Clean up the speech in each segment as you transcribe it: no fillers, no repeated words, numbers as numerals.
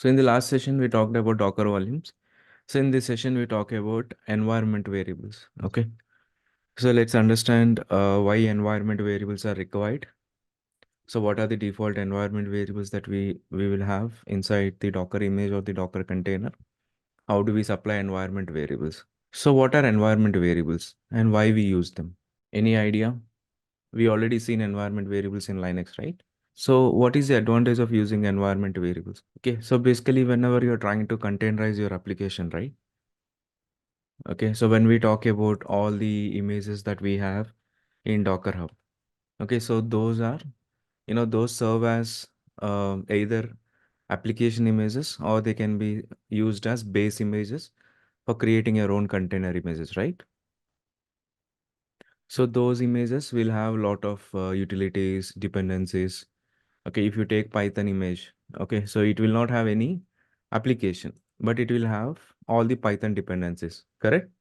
So in the last session, we talked about Docker volumes. So in this session, we talk about environment variables. Okay. So let's understand why environment variables are required. So what are the default environment variables that we will have inside the Docker image or the Docker container? How do we supply environment variables? So what are environment variables and why we use them? Any idea? We already seen environment variables in Linux, right? So what is the advantage of using environment variables? Okay, so basically whenever you're trying to containerize your application, right? Okay, so when we talk about all the images that we have in Docker Hub, okay, so those are, those serve as either application images or they can be used as base images for creating your own container images, right? So those images will have a lot of utilities, dependencies. Okay, if you take Python image, okay, so it will not have any application, but it will have all the Python dependencies, correct?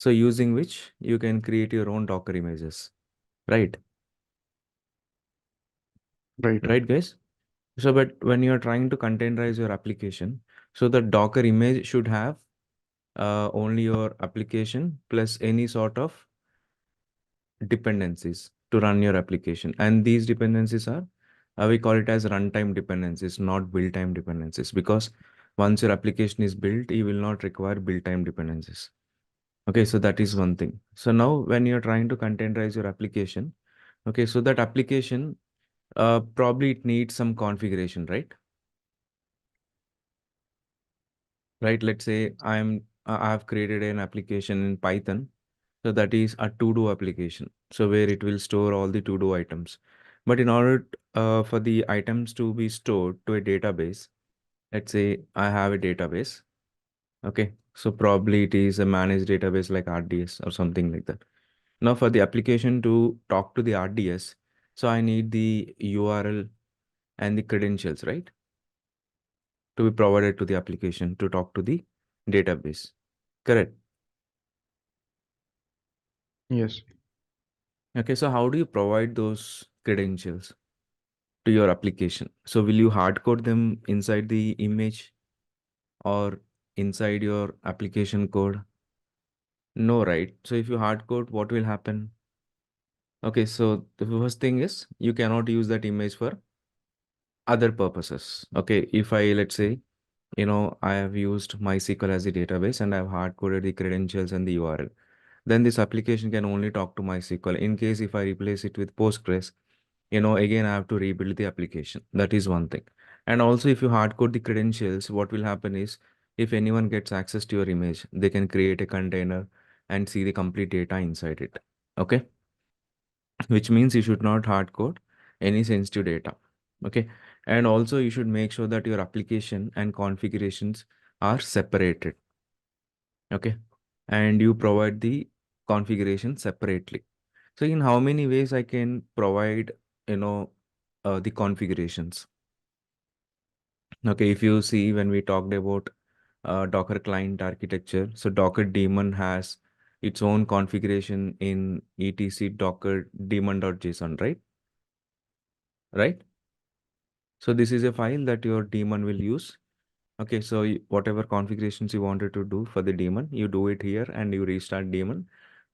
So using which you can create your own Docker images, right? Right. Right, guys? So, but when you're trying to containerize your application, so the Docker image should have only your application plus any sort of dependencies to run your application. And these dependencies are, we call it as runtime dependencies, not build time dependencies, because once your application is built, you will not require build time dependencies. Okay, so that is one thing. So now when you're trying to containerize your application, okay, so that application, probably it needs some configuration, right? Right, let's say I have created an application in Python. So that is a to-do application. So where it will store all the to-do items. But in order for the items to be stored to a database, let's say I have a database. Okay. So probably it is a managed database like RDS or something like that. Now for the application to talk to the RDS, so I need the URL and the credentials, right? To be provided to the application to talk to the database. Correct. Yes. Okay. So how do you provide those credentials to your application? So will you hard code them inside the image or inside your application code? No, right? So if you hard code, what will happen? Okay, so the first thing is you cannot use that image for other purposes. Okay, if I, let's say, I have used MySQL as a database and I've hard coded the credentials and the URL, then this application can only talk to MySQL. In case if I replace it with Postgres, again I have to rebuild the application. That is one thing. And also if you hard code the credentials, what will happen is if anyone gets access to your image, they can create a container and see the complete data inside it. Okay, which means you should not hard code any sensitive data. Okay, and also you should make sure that your application and configurations are separated. Okay, and you provide the configuration separately. So in how many ways I can provide, the configurations? Okay, if you see when we talked about Docker client architecture, so Docker daemon has its own configuration in etc docker daemon.json, right? Right? So this is a file that your daemon will use. Okay, so whatever configurations you wanted to do for the daemon, you do it here and you restart daemon.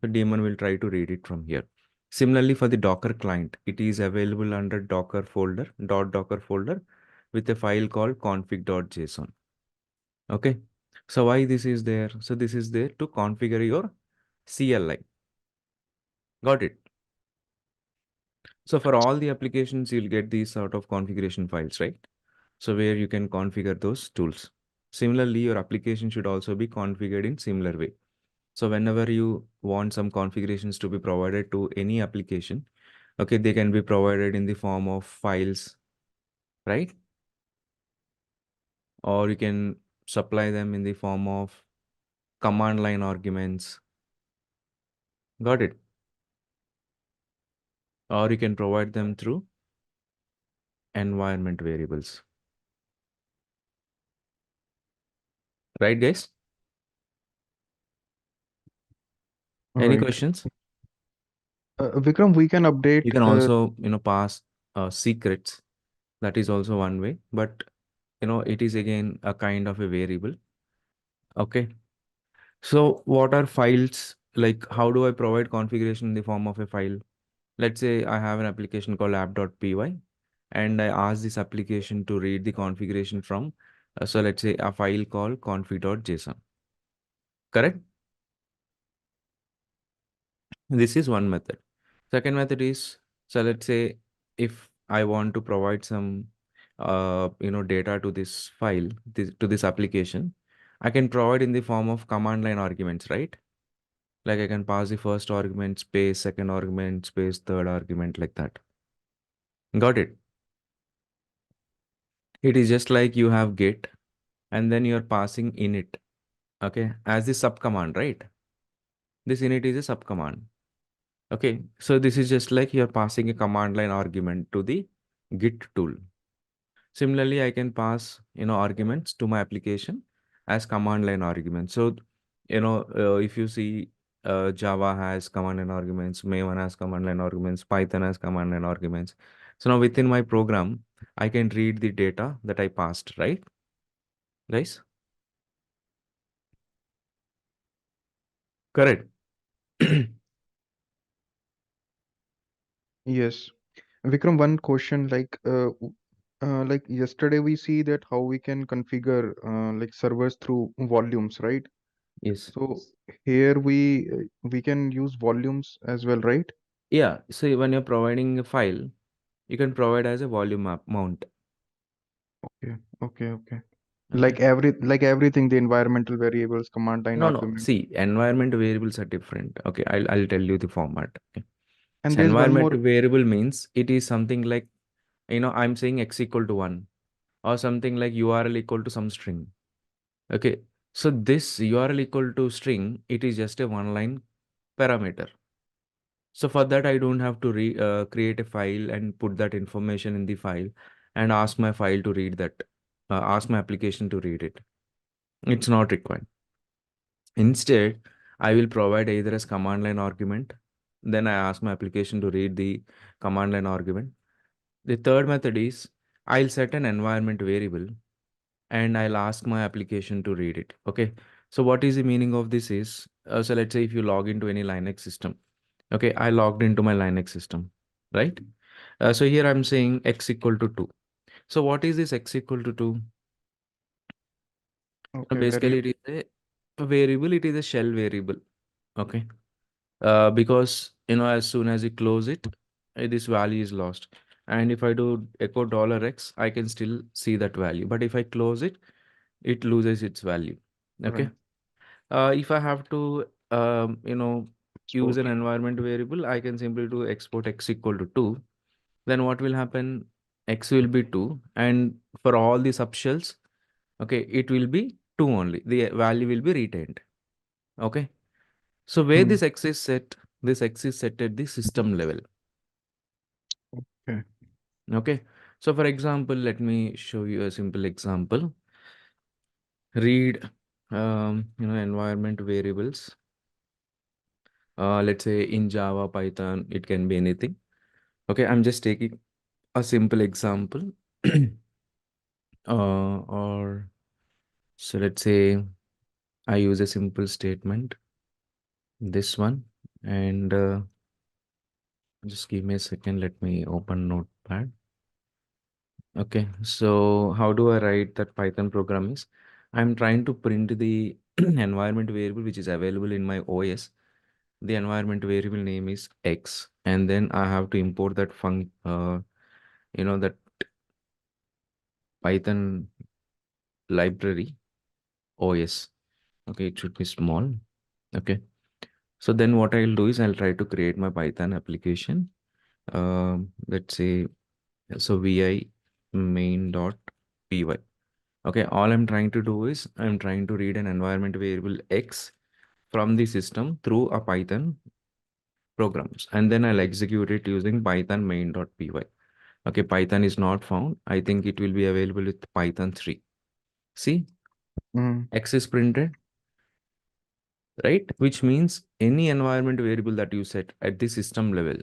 The daemon will try to read it from here. Similarly, for the Docker client, it is available under Docker folder, .docker folder with a file called config.json. Okay, so why this is there? So this is there to configure your CLI. Got it? So for all the applications, you'll get these sort of configuration files, right? So where you can configure those tools. Similarly, your application should also be configured in similar way. So whenever you want some configurations to be provided to any application, okay, they can be provided in the form of files, right? Or you can supply them in the form of command line arguments. Got it? Or you can provide them through environment variables. Right, guys? Any Right. questions? Vikram, we can update. You can also, pass secrets. That is also one way. But it is again a kind of a variable. Okay. So what are files? Like, how do I provide configuration in the form of a file? Let's say I have an application called app.py and I ask this application to read the configuration from, so let's say a file called config.json. Correct? This is one method. Second method is, so let's say if I want to provide some, data to this file, to this application, I can provide in the form of command line arguments, right? Like I can pass the first argument, space, second argument, space, third argument, like that. Got it? It is just like you have get and then you're passing init, okay, as the sub command, right? This init is a sub command. Okay, so this is just like you're passing a command line argument to the Git tool. Similarly, I can pass, arguments to my application as command line arguments. So, if you see Java has command line arguments, Maven has command line arguments, Python has command line arguments. So now within my program, I can read the data that I passed, right? Guys? Correct. Yes. Vikram, one question like yesterday we see that how we can configure like servers through volumes, right? Yes. So here we can use volumes as well, right? Yeah. So when you're providing a file, you can provide as a volume mount. Okay, okay. Okay. Like everything, the environmental variables, command line No, no. argument. See, environment variables are different. Okay, I'll tell you the format. Okay. And So there's one environment more. variable means it is something like, I'm saying x equal to 1 or something like URL equal to some string. Okay. So this URL equal to string, it is just a one line parameter. So for that, I don't have to create a file and put that information in the file and ask my file to read that, ask my application to read it. It's not required. Instead, I will provide either as command line argument. Then I ask my application to read the command line argument. The third method is I'll set an environment variable and I'll ask my application to read it. Okay. So what is the meaning of this is, so let's say if you log into any Linux system. Okay. I logged into my Linux system, right? So here I'm saying x equal to 2. So what is this x equal to 2? Okay, Basically, it is a variable. It is a shell variable. Okay. Because as soon as you close it, this value is lost. And if I do echo $x, I can still see that value. But if I close it, it loses its value. Okay. right. If I have to, use an Export. environment variable, I can simply do export x equal to 2. Then what will happen? X will be 2. And for all the subshells, okay, it will be 2 only. The value will be retained. Okay. So where Hmm. this X is set, this X is set at the system level. Okay. Okay. So for example, let me show you a simple example. Read, environment variables. Let's say in Java, Python, it can be anything. Okay. I'm just taking a simple example. Or so let's say I use a simple statement, this one, and just give me a second. Let me open Notepad. Okay, so how do I write that Python program is? I'm trying to print the environment variable which is available in my OS. The environment variable name is X, and then I have to import that that Python library OS. Okay, it should be small. Okay, so then what I'll do is I'll try to create my Python application. Let's say so vi main.py. Okay, all I'm trying to do is I'm trying to read an environment variable X from the system through a Python programs, and then I'll execute it using Python main.py. Okay, Python is not found. I think it will be available with Python 3. See, Hmm. X is printed, right? Which means any environment variable that you set at the system level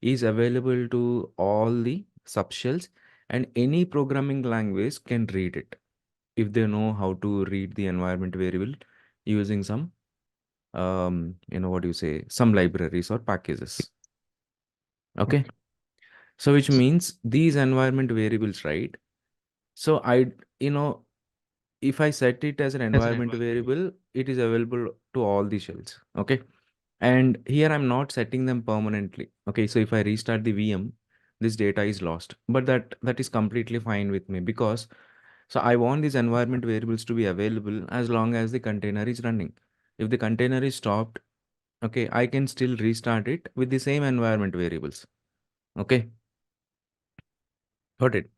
is available to all the subshells and any programming language can read it if they know how to read the environment variable using some what do you say, some libraries or packages. Okay, Okay. so which means these environment variables, right? So you know if I set it as an As an environment environment. variable, it is available to all the shells. Okay, and here I'm not setting them permanently. Okay, so if I restart the VM, this data is lost, but that is completely fine with me, because so I want these environment variables to be available as long as the container is running. If the container is stopped, okay, I can still restart it with the same environment variables. Okay, got it.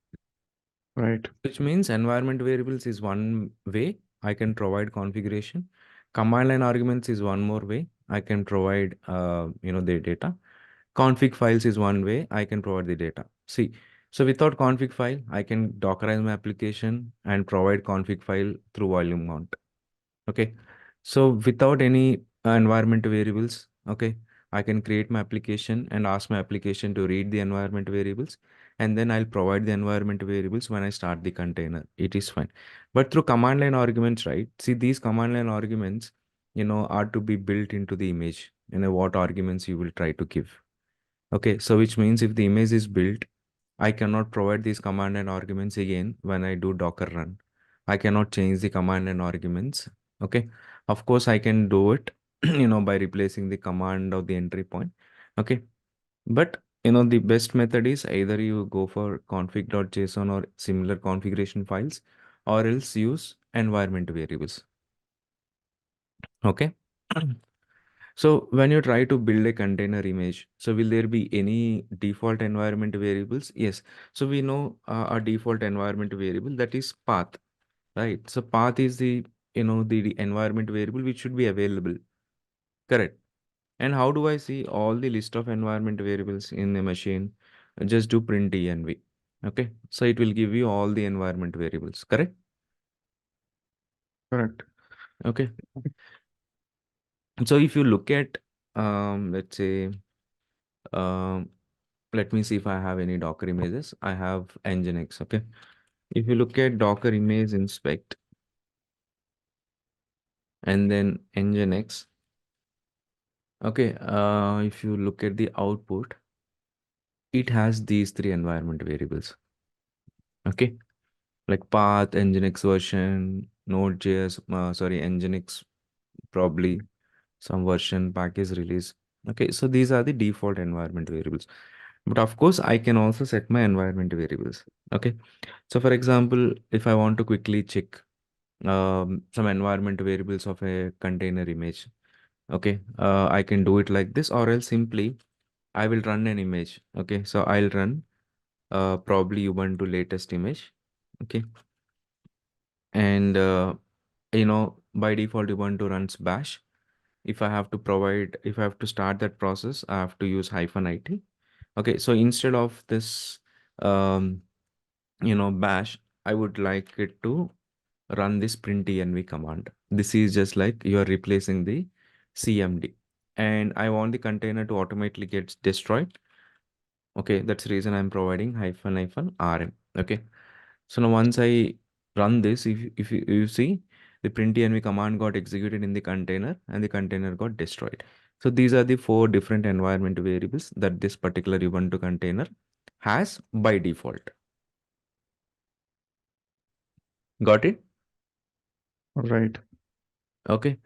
Right. Which means environment variables is one way I can provide configuration. Command line arguments is one more way I can provide the data. Config files is one way I can provide the data. See, so without config file, I can Dockerize my application and provide config file through volume mount. Okay, so without any environment variables, okay, I can create my application and ask my application to read the environment variables, and then I'll provide the environment variables when I start the container. It is fine. But through command line arguments, right? See, these command line arguments, are to be built into the image. What arguments you will try to give. Okay, so which means if the image is built, I cannot provide these command and arguments again when I do Docker run. I cannot change the command and arguments. Okay, of course I can do it, by replacing the command of the entry point. Okay, but the best method is either you go for config.json or similar configuration files, or else use environment variables. Okay. So when you try to build a container image, so will there be any default environment variables? Yes. So we know a default environment variable, that is path, right? So path is the environment variable which should be available. Correct. And how do I see all the list of environment variables in a machine? Just do print env. Okay. So it will give you all the environment variables. Correct. Correct. Okay. So if you look at, let's say, um, let me see if I have any Docker images. I have Nginx. Okay. If you look at Docker image inspect and then Nginx, okay. If you look at the output, it has these three environment variables. Okay. Like path, Nginx version, Node.js, sorry, Nginx, probably some version, package release. Okay. So these are the default environment variables. But of course, I can also set my environment variables. Okay. So for example, if I want to quickly check some environment variables of a container image. Okay, I can do it like this, or else simply I will run an image. Okay, so I'll run probably Ubuntu latest image. Okay, and by default Ubuntu runs bash. If I have to start that process, I have to use -it. Okay, so instead of this, um, bash, I would like it to run this printenv command. This is just like you are replacing the CMD. And I want the container to automatically get destroyed. Okay, that's the reason I'm providing -rm. Okay. So now once I run this, if you see, the printenv command got executed in the container and the container got destroyed. So these are the four different environment variables that this particular Ubuntu container has by default. Got it? Right. Okay.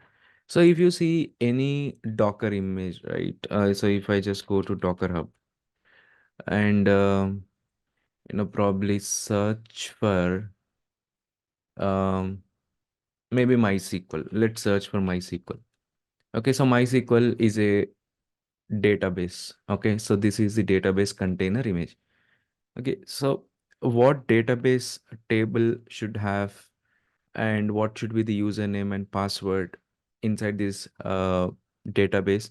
So if you see any Docker image, right? So if I just go to Docker Hub and probably search for um, maybe MySQL. Let's search for MySQL. Okay, so MySQL is a database. Okay, so this is the database container image. Okay, so what database table should have, and what should be the username and password inside this database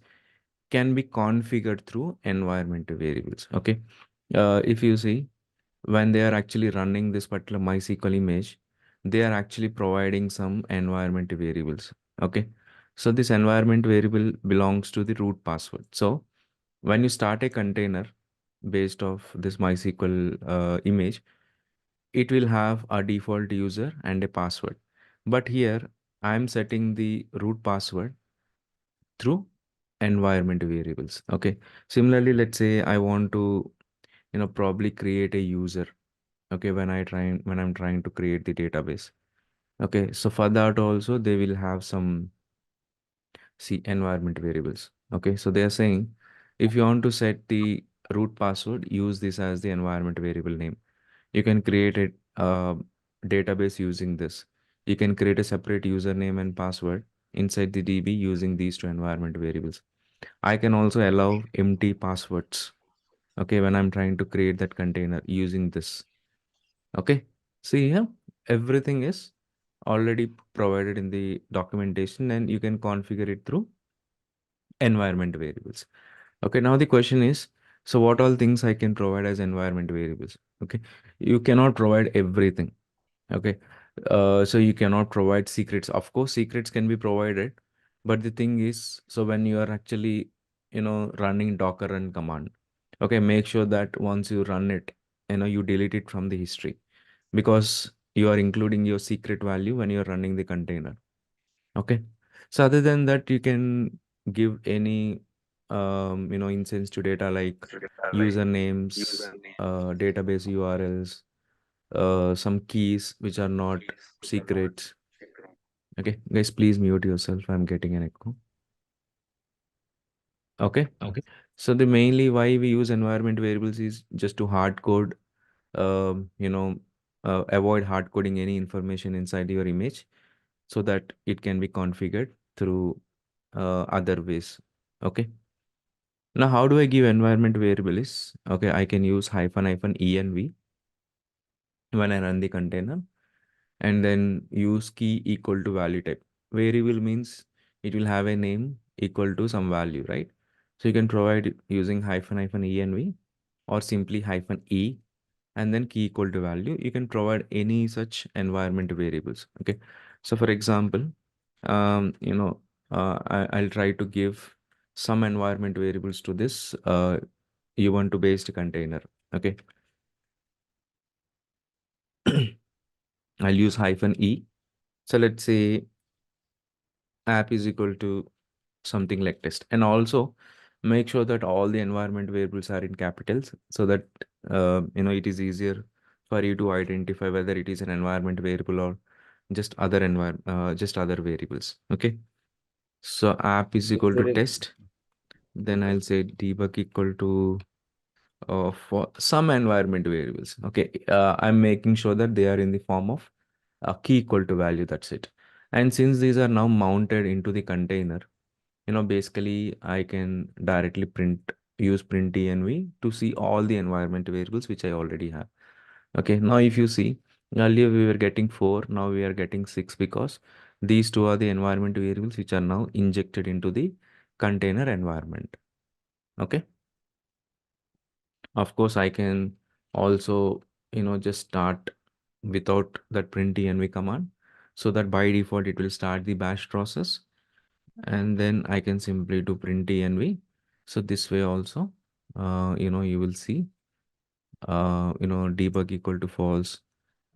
can be configured through environment variables. Okay. If you see, when they are actually running this particular MySQL image, they are actually providing some environment variables. Okay. So this environment variable belongs to the root password. So when you start a container based off this MySQL image, it will have a default user and a password. But here I'm setting the root password through environment variables. Okay. Similarly, let's say I want to, probably create a user. Okay. When I'm trying to create the database. Okay. So for that also, they will have some environment variables. Okay. So they are saying if you want to set the root password, use this as the environment variable name. You can create a database using this. You can create a separate username and password inside the DB using these two environment variables. I can also allow empty passwords. Okay, when I'm trying to create that container using this. Okay, see here, everything is already provided in the documentation and you can configure it through environment variables. Okay, now the question is, so what all things I can provide as environment variables? Okay, you cannot provide everything. Okay. So you cannot provide secrets. Of course, secrets can be provided, but the thing is, so when you are actually, running Docker run command, okay, make sure that once you run it, you delete it from the history because you are including your secret value when you're running the container. Okay. So other than that, you can give any, instance to data like usernames, database URLs, some keys which are not secrets. Okay, guys, please mute yourself. I'm getting an echo. Okay. So the mainly why we use environment variables is just to hard code, um, you know, avoid hard coding any information inside your image so that it can be configured through other ways. Okay. Now, how do I give environment variable is, okay, I can use -env when I run the container and then use key equal to value type. Variable means it will have a name equal to some value, right? So you can provide it using -env or simply -e and then key equal to value. You can provide any such environment variables. Okay. So for example, I'll try to give some environment variables to this Ubuntu based container. Okay. I'll use -e. So let's say app is equal to something like test, and also make sure that all the environment variables are in capitals so that it is easier for you to identify whether it is an environment variable or just other variables. Okay, so app is Yes, equal to very good. test, then I'll say debug equal to for some environment variables. Okay, I'm making sure that they are in the form of a key equal to value. That's it. And since these are now mounted into the container, basically I can directly use print env to see all the environment variables which I already have. Okay, now if you see, earlier we were getting 4, now we are getting 6 because these two are the environment variables which are now injected into the container environment. Okay, of course I can also, just start without that print env command so that by default it will start the bash process and then I can simply do print env. So this way also, you will see, debug equal to false,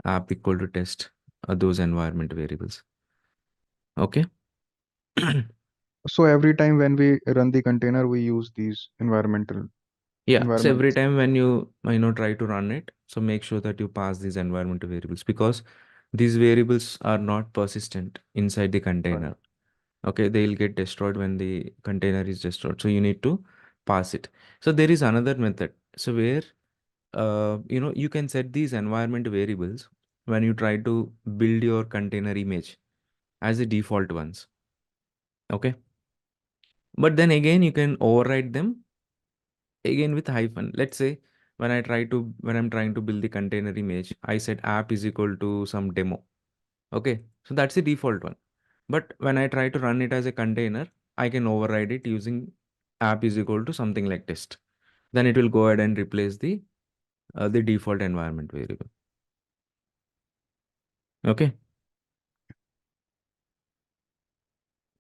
app equal to test, those environment variables. Okay. So every time when we run the container, we use these environmental Yeah. So environment. every time when try to run it, so make sure that you pass these environmental variables because these variables are not persistent inside the Right. container. Okay, they'll get destroyed when the container is destroyed. So you need to pass it. So there is another method. So where you can set these environment variables when you try to build your container image as the default ones. Okay. But then again, you can override them again with hyphen. Let's say when I'm trying to build the container image, I set app is equal to some demo. Okay. So that's the default one. But when I try to run it as a container, I can override it using app is equal to something like test. Then it will go ahead and replace the default environment variable. Okay.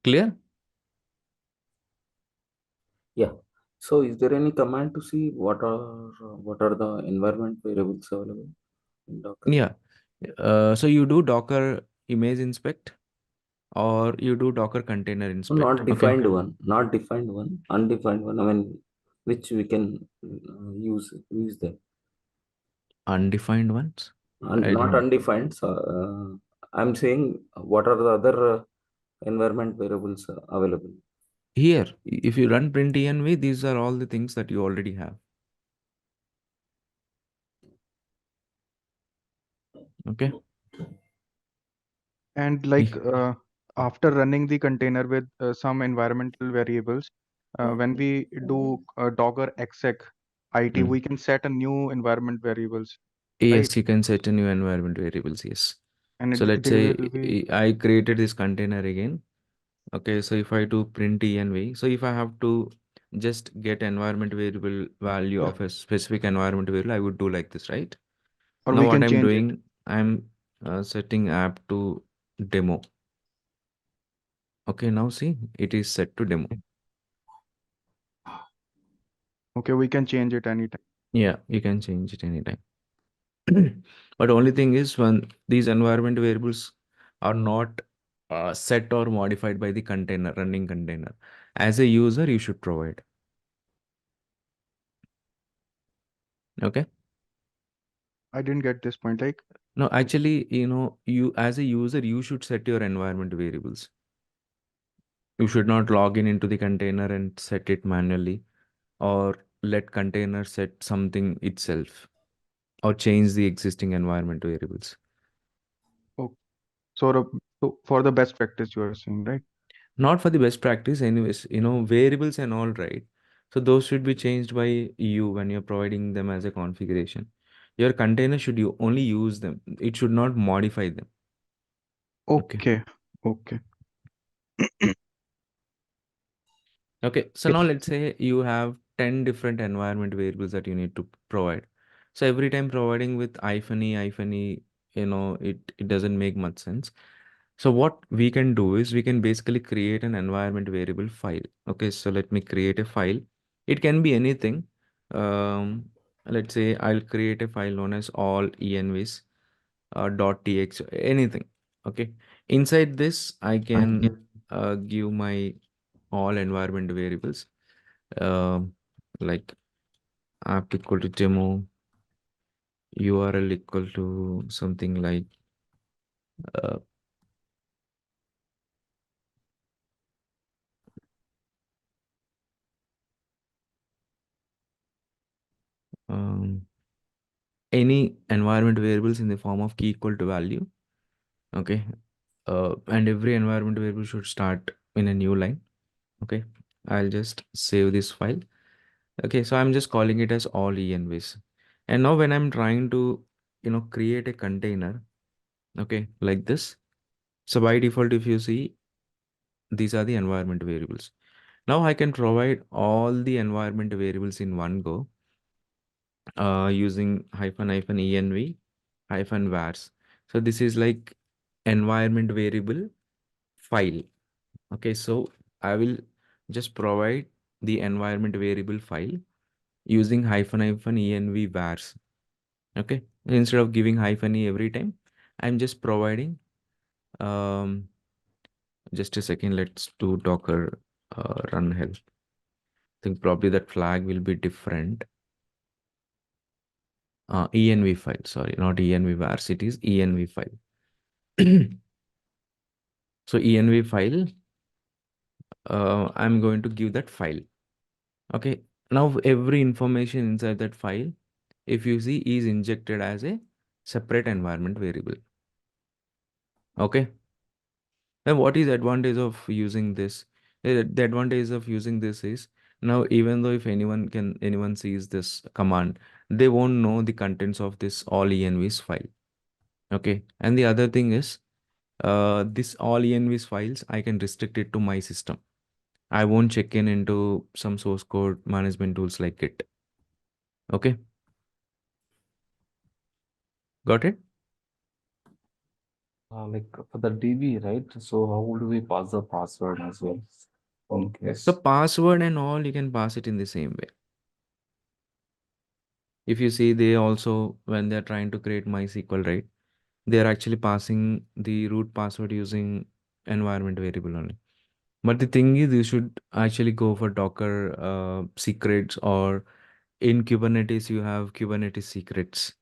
Clear? Yeah. So is there any command to see what are the environment variables available? in Docker? Yeah. So you do Docker image inspect or you do Docker container No, inspect. not Okay. defined one, not defined one, undefined one. I mean, which we can use them. Undefined ones. And I not didn't. undefined. So, I'm saying what are the other environment variables available? Here, if you run print env, these are all the things that you already have. Okay. And like Eh, after running the container with some environmental variables, when we do Docker exec it, mm. we can set a new environment variables, right? Yes, you can set a new environment variables. Yes. And So let's they say will be, I created this container again. Okay, so if I do print env, so if I have to just get environment variable value yeah, of a specific environment variable, I would do like this, right? or Now we what can I'm change it. doing, I'm setting app to demo. Okay, now see, it is set to demo. Okay, we can change it anytime. Yeah, you can change it anytime. But only thing is when these environment variables are not set or modified by the container, running container. As a user, you should provide. Okay. I didn't get this point. Like, No, actually, you as a user, you should set your environment variables. You should not log in into the container and set it manually or let container set something itself or change the existing environment variables. oh, so for the best practice, you are saying, right? Not for the best practice, anyways, variables and all, right? So those should be changed by you when you're providing them as a configuration. Your container should you only use them. It should not modify them. Okay. Okay, okay. Okay. So now let's say you have 10 different environment variables that you need to provide. So every time providing with -e, it doesn't make much sense. So what we can do is we can basically create an environment variable file. Okay, so let me create a file. It can be anything. Let's say I'll create a file known as all envs .txt, anything. Okay, inside this I can give my all environment variables, um, like app equal to demo, URL equal to something like uh, um, any environment variables in the form of key equal to value. Okay, and every environment variable should start in a new line. Okay, I'll just save this file. Okay, so I'm just calling it as all envs. And now when I'm trying to create a container, okay, like this. So by default, if you see, these are the environment variables. Now I can provide all the environment variables in one go, using -env -vars. So this is like environment variable file. Okay, so I will just provide the environment variable file using -env vars. Okay, instead of giving -e every time, I'm just providing. Um, just a second. Let's do Docker run help. I think probably that flag will be different. Env file. Sorry, not env vars. It is env file. So env file. I'm going to give that file. Okay. Now every information inside that file, if you see, is injected as a separate environment variable. Okay. Then what is advantage of using this? The advantage of using this is now even though if anyone sees this command, they won't know the contents of this all envs file. Okay. And the other thing is this all envs files, I can restrict it to my system. I won't check in into some source code management tools like Git. Okay. Got it? Like for the DB, right? So how do we pass the password as well? In So case. password and all, you can pass it in the same way. If you see, they also, when they're trying to create MySQL, right, they're actually passing the root password using environment variable only. But the thing is, you should actually go for Docker secrets, or in Kubernetes, you have Kubernetes secrets,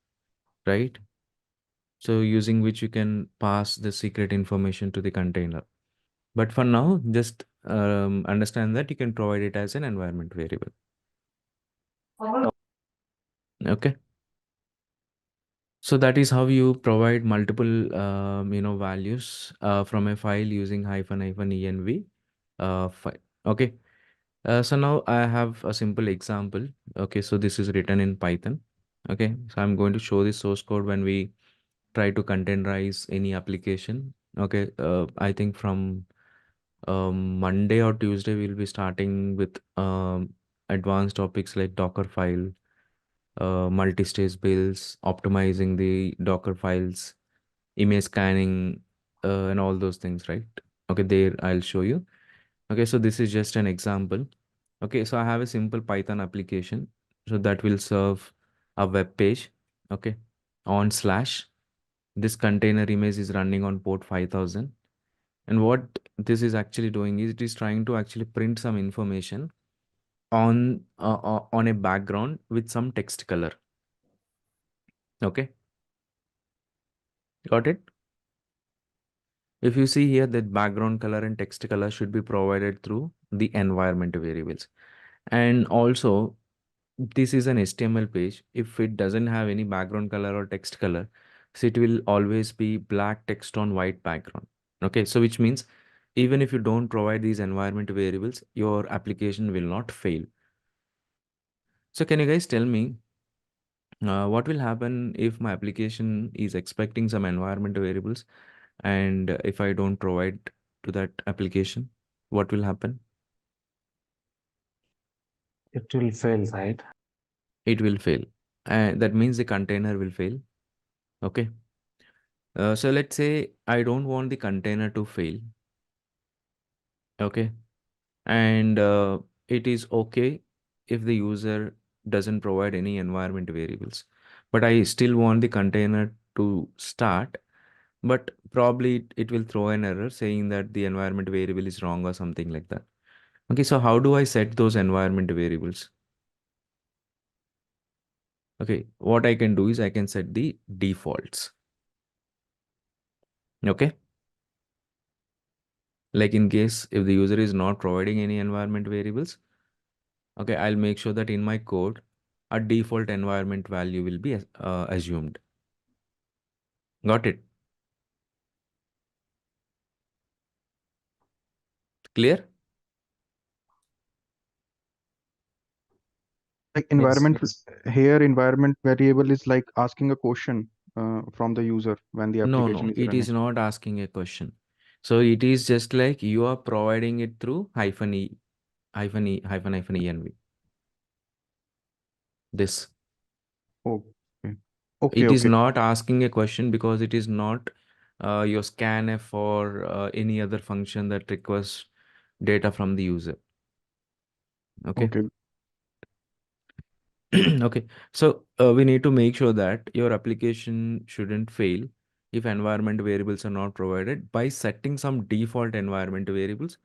right? So using which you can pass the secret information to the container. But for now, just understand that you can provide it as an environment variable. Okay. So that is how you provide multiple, values from a file using -env file. Okay. So now I have a simple example. Okay. So this is written in Python. Okay. So I'm going to show the source code when we try to containerize any application. Okay. I think from Monday or Tuesday, we'll be starting with advanced topics like Docker file, multi-stage builds, optimizing the Docker files, image scanning, and all those things, right? Okay, there I'll show you. Okay, so this is just an example. Okay, so I have a simple Python application. So that will serve a web page. Okay, on slash. This container image is running on port 5000. And what this is actually doing is it is trying to actually print some information on a background with some text color. Okay, got it? If you see here, that background color and text color should be provided through the environment variables. And also, this is an HTML page. If it doesn't have any background color or text color, so it will always be black text on white background. Okay, so which means even if you don't provide these environment variables, your application will not fail. So can you guys tell me what will happen if my application is expecting some environment variables, and if I don't provide to that application, what will happen? It will fail, right? It will fail. That means the container will fail. Okay. So let's say I don't want the container to fail. Okay. And it is okay if the user doesn't provide any environment variables, but I still want the container to start, but probably it will throw an error saying that the environment variable is wrong or something like that. Okay, so how do I set those environment variables? Okay, what I can do is I can set the defaults. Okay, like in case if the user is not providing any environment variables, okay, I'll make sure that in my code a default environment value will be assumed. Got it? Clear? Like Yes, environment yes. here, environment variable is like asking a question from the user when the No, application no, is it running. is not asking a question. So it is just like you are providing it through -env. This. Okay. Okay, It is okay, not asking a question because it is not your scanf or any other function that requests data from the user. Okay. okay. Okay. So we need to make sure that your application shouldn't fail if environment variables are not provided by setting some default environment variables.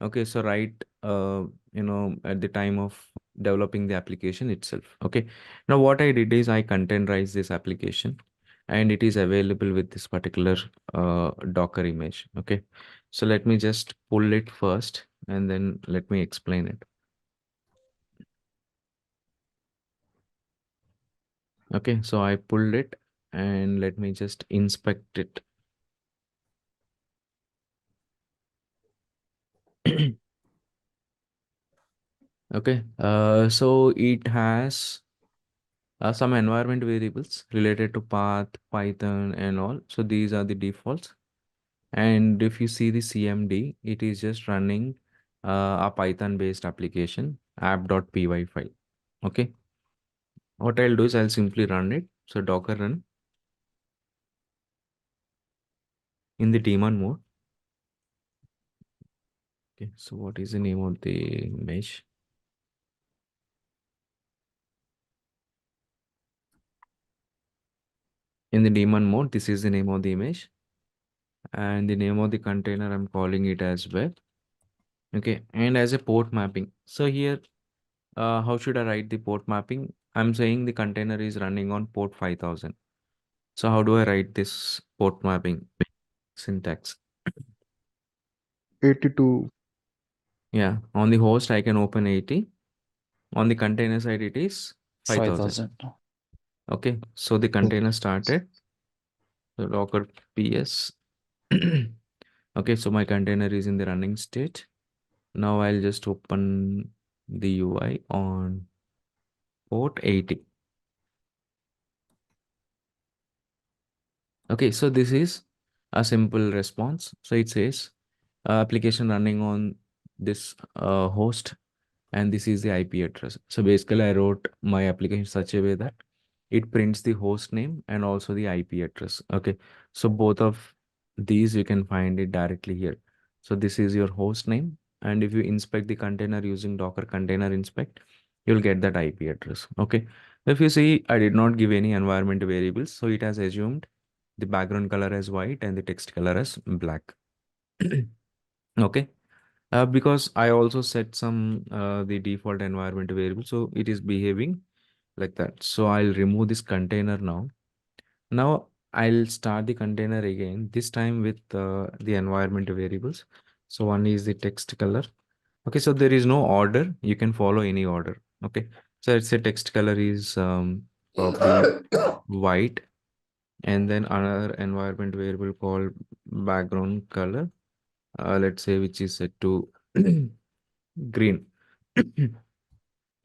Okay, so right, at the time of developing the application itself. Okay, now what I did is I containerized this application, and it is available with this particular Docker image. Okay, so let me just pull it first, and then let me explain it. Okay, so I pulled it, and let me just inspect it. Okay, so it has some environment variables related to path, Python, and all. So these are the defaults. And if you see the CMD, it is just running a Python-based application, app.py file. Okay. What I'll do is I'll simply run it. So Docker run in the daemon mode. Okay. So what is the name of the mesh? In the daemon mode, this is the name of the image, and the name of the container, I'm calling it as web. Okay, and as a port mapping. So here, how should I write the port mapping? I'm saying the container is running on port 5000. So how do I write this port mapping syntax? 82. Yeah, on the host, I can open 80. On the container side, it is 5000. 5000. Okay, so the container started. So docker ps. Okay, so my container is in the running state. Now I'll just open the UI on port 80. Okay, so this is a simple response. So it says application running on this host, and this is the IP address. So basically, I wrote my application such a way that it prints the host name and also the IP address. Okay, so both of these you can find it directly here. So this is your host name, and if you inspect the container using Docker container inspect, you'll get that IP address. Okay, if you see, I did not give any environment variables, so it has assumed the background color as white and the text color as black. Okay, because I also set some the default environment variable, so it is behaving like that. So I'll remove this container now. Now I'll start the container again, this time with the environment variables. So one is the text color. Okay, so there is no order. You can follow any order. Okay, so let's say text color is probably white, and then another environment variable called background color. Let's say which is set to green.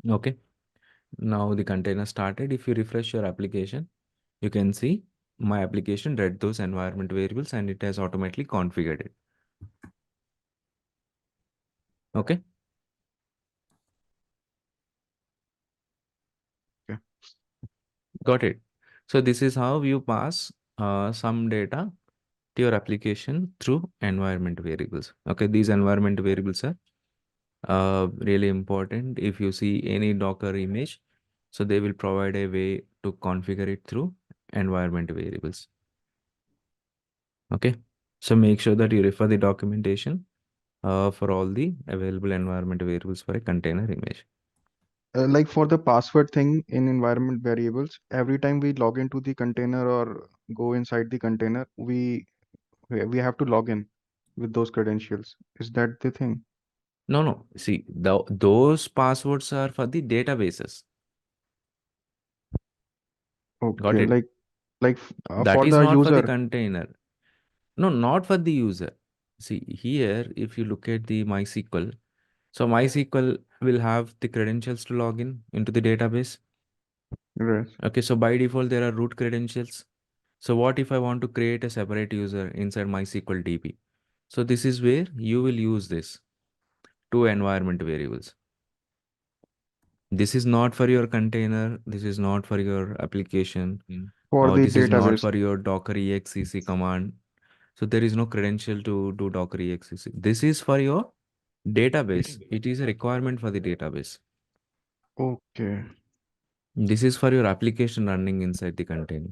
Okay, now the container started. If you refresh your application, you can see my application read those environment variables and it has automatically configured it. Okay. Okay. Got it. So this is how you pass some data to your application through environment variables. Okay, these environment variables are really important. If you see any Docker image, so they will provide a way to configure it through environment variables. Okay, so make sure that you refer the documentation for all the available environment variables for a container image. Like for the password thing in environment variables, every time we log into the container or go inside the container, we have to log in with those credentials. Is that the thing? No, no. See, those passwords are for the databases. Got Okay, it? for That is the not for the user. container. No, not for the user. See, here, if you look at the MySQL, so MySQL will have the credentials to log in into the database. Yes. Okay, so by default, there are root credentials. So what if I want to create a separate user inside MySQL DB? So this is where you will use this two environment variables. This is not for your container. This is not for your application. For Or the this is not database. for your Docker exec command. So there is no credential to do Docker exec. This is for your database. It is a requirement for the database. Okay. This is for your application running inside the container.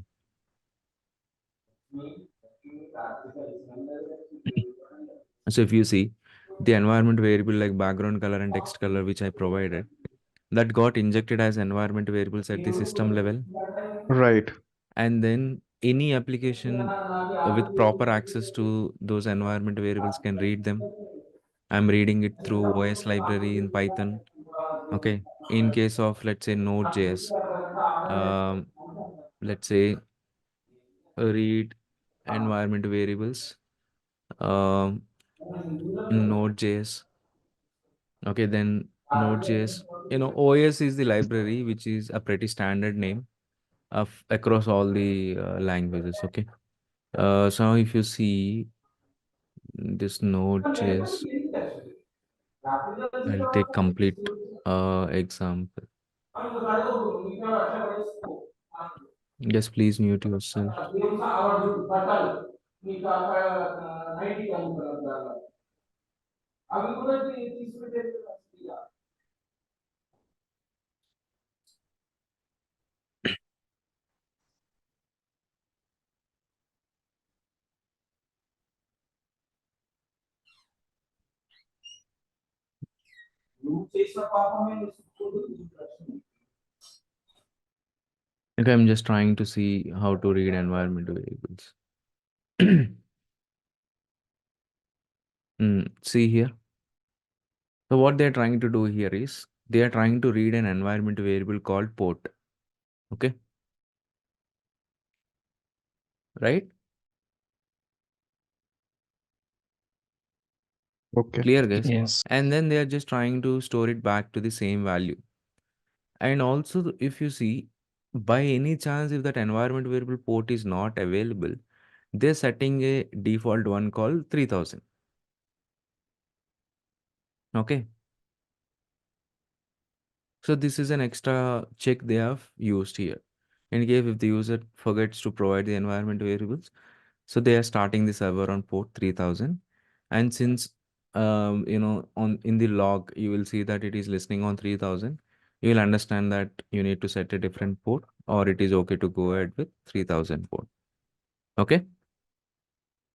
So if you see the environment variable like background color and text color, which I provided, that got injected as environment variables at the system level. Right. And then any application with proper access to those environment variables can read them. I'm reading it through OS library in Python. Okay. In case of, let's say, Node.js, um, let's say read environment variables in Node.js. Okay, then Node.js, OS is the library, which is a pretty standard name of across all the languages. Okay. So now if you see this Node.js, I'll take complete example. Yes, please mute yourself. Okay, I'm just trying to see how to read environment variables. See here. So what they're trying to do here is they are trying to read an environment variable called port. Okay. Right? Okay. Clear, guys? Yes. And then they are just trying to store it back to the same value. And also, if you see, by any chance, if that environment variable port is not available, they're setting a default one called 3000. Okay. So this is an extra check they have used here. In case if the user forgets to provide the environment variables, so they are starting the server on port 3000. And since on in the log you will see that it is listening on 3000, you will understand that you need to set a different port, or it is okay to go ahead with 3000 port. Okay.